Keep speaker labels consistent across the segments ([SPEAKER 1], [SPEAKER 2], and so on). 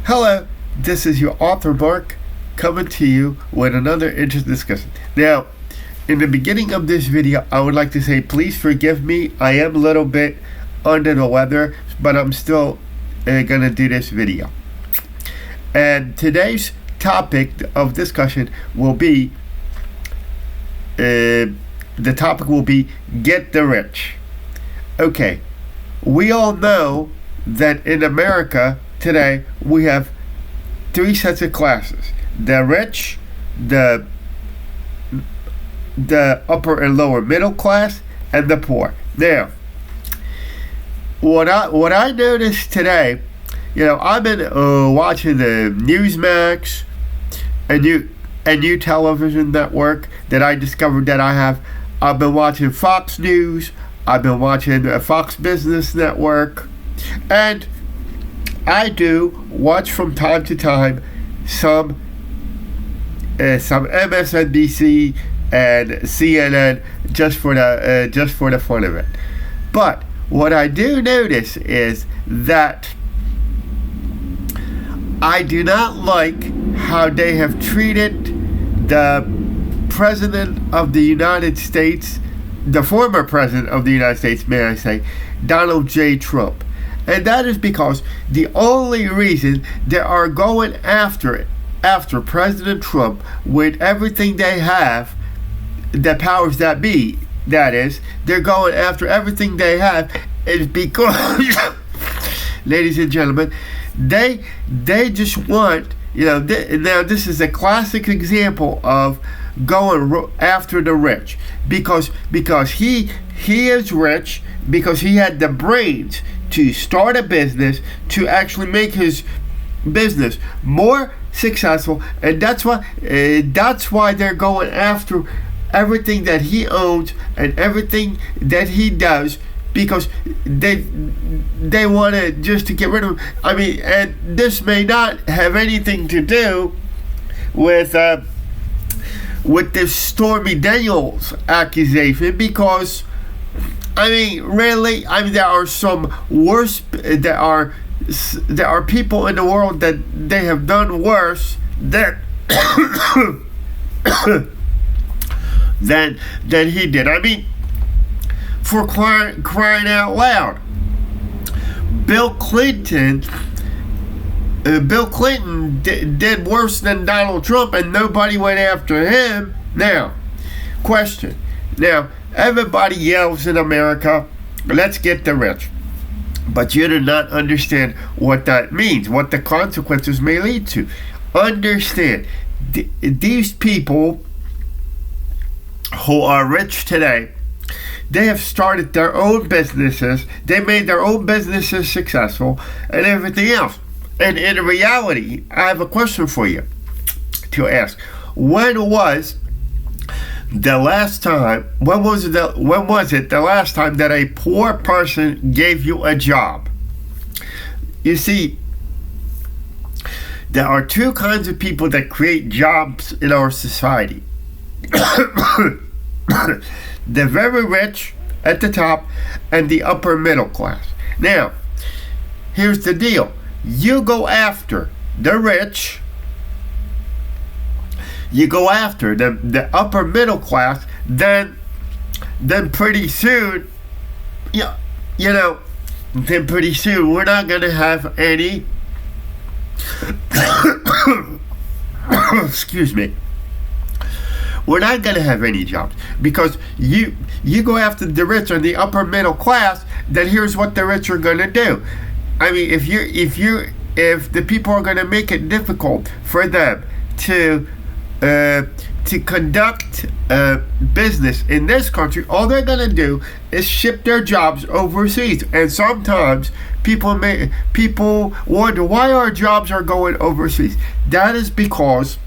[SPEAKER 1] Hello, this is your author Mark coming to you with another interesting discussion. Now, in the beginning of this video, I would like to say please forgive me. I am a little bit under the weather, but I'm still gonna do this video. And today's topic of discussion will be get the rich. Okay, we all know that in America today we have three sets of classes: the rich, the upper and lower middle class, and the poor. Now, what I noticed today, I've been watching the Newsmax and new television network that I discovered that I have. I've been watching Fox News. I've been watching Fox Business Network, and I do watch from time to time some MSNBC and CNN just for the fun of it. But what I do notice is that I do not like how they have treated the President of the United States, the former President of the United States, may I say, Donald J. Trump. And that is because the only reason they are going after President Trump with everything they have, the powers that be, that is, they're going after everything they have, is because, ladies and gentlemen, they just want, now this is a classic example of going after the rich, because he is rich, because he had the brains to start a business, to actually make his business more successful, and that's why they're going after everything that he owns and everything that he does, because they want to just to get rid of him. I mean, and this may not have anything to do with this Stormy Daniels accusation, because really, there are some worse. There are people in the world that they have done worse than than he did. I mean, for crying out loud, Bill Clinton did worse than Donald Trump, and nobody went after him. Now, question. Now, everybody yells in America, let's get the rich. But you do not understand what that means, what the consequences may lead to. Understand, these people who are rich today, they have started their own businesses. They made their own businesses successful and everything else. And in reality, I have a question for you to ask. When was it the last time that a poor person gave you a job? You see, there are two kinds of people that create jobs in our society. The very rich at the top and the upper middle class. Now, here's the deal. You go after the rich, you go after the upper middle class, then pretty soon, then pretty soon we're not going to have any excuse me. We're not going to have any jobs, because you go after the rich or the upper middle class. Then here's what the rich are going to do. I mean, if the people are going to make it difficult for them to conduct business in this country, all they're going to do is ship their jobs overseas. And sometimes people wonder why our jobs are going overseas. That is because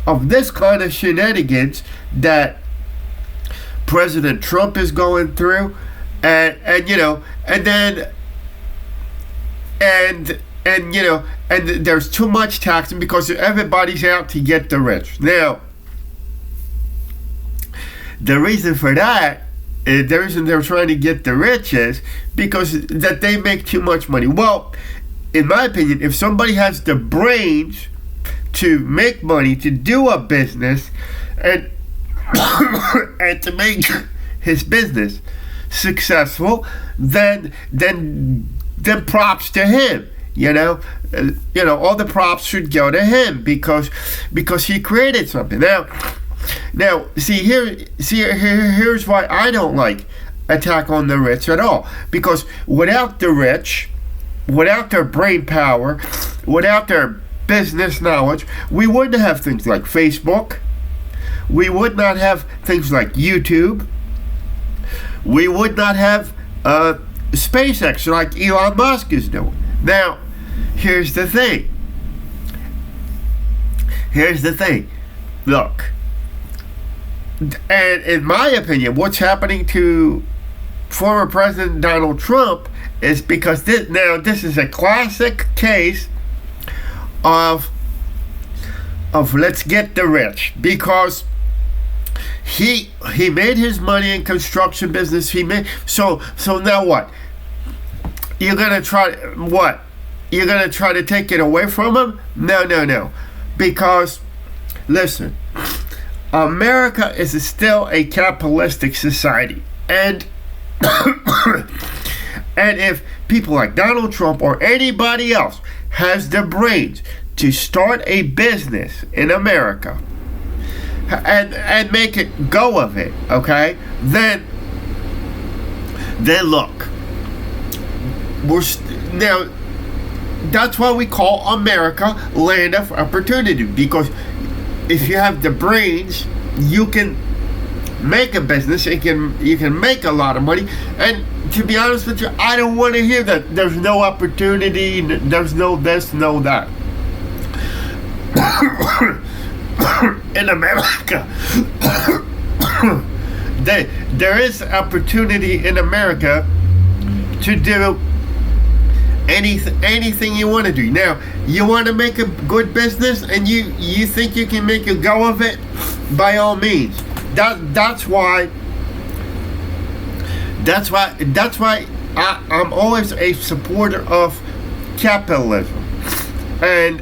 [SPEAKER 1] of this kind of shenanigans that President Trump is going through, and there's too much taxing because everybody's out to get the rich. Now, the reason for that the reason they're trying to get the rich is because that they make too much money. Well, in my opinion, if somebody has the brains to make money, to do a business, and and to make his business successful, then props to him. All the props should go to him because he created something. Now, here's why I don't like attack on the rich at all. Because without the rich, without their brain power, without their business knowledge, we wouldn't have things like Facebook. We would not have things like YouTube. We would not have SpaceX like Elon Musk is doing. Now, here's the thing. Look, and in my opinion, what's happening to former President Donald Trump is because this is a classic case of let's get the rich, because he made his money in construction business. So now what? You're gonna try what? You're gonna try to take it away from him? No. Because listen, America is still a capitalistic society, and and if people like Donald Trump or anybody else has the brains to start a business in America and make it go of it, okay, then look, now that's why we call America land of opportunity, because if you have the brains, you can make a business. You can make a lot of money. And to be honest with you, I don't want to hear that there's no opportunity, there's no this, no that. In America, there is opportunity in America to do anything you want to do. Now, you want to make a good business and you think you can make a go of it, by all means. That's why I'm always a supporter of capitalism. And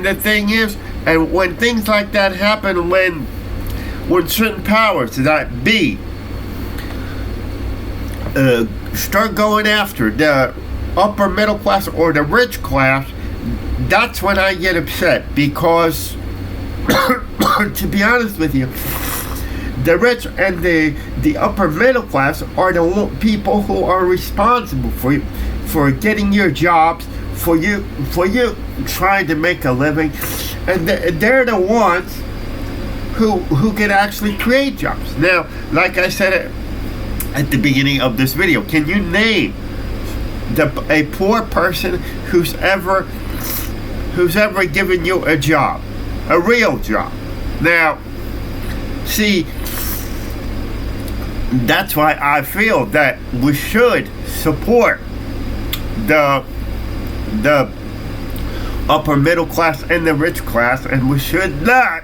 [SPEAKER 1] the thing is, and when things like that happen, when certain powers that be start going after the upper middle class or the rich class, that's when I get upset, because to be honest with you, the rich and the upper middle class are the people who are responsible for getting your jobs, for you trying to make a living, and they're the ones who can actually create jobs. Now, like I said at the beginning of this video, can you name a poor person who's ever given you a job, a real job? Now, see, that's why I feel that we should support the upper middle class and the rich class, and we should not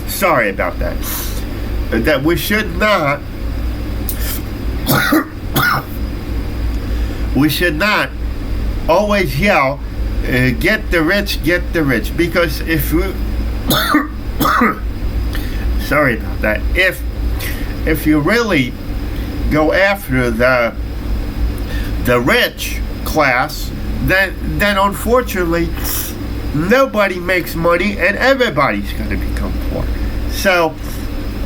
[SPEAKER 1] sorry about that, we should not always yell, get the rich, because if we sorry about that, if you really go after the rich class, then unfortunately nobody makes money and everybody's going to become poor. So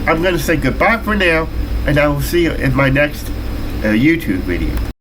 [SPEAKER 1] I'm going to say goodbye for now, and I will see you in my next YouTube video.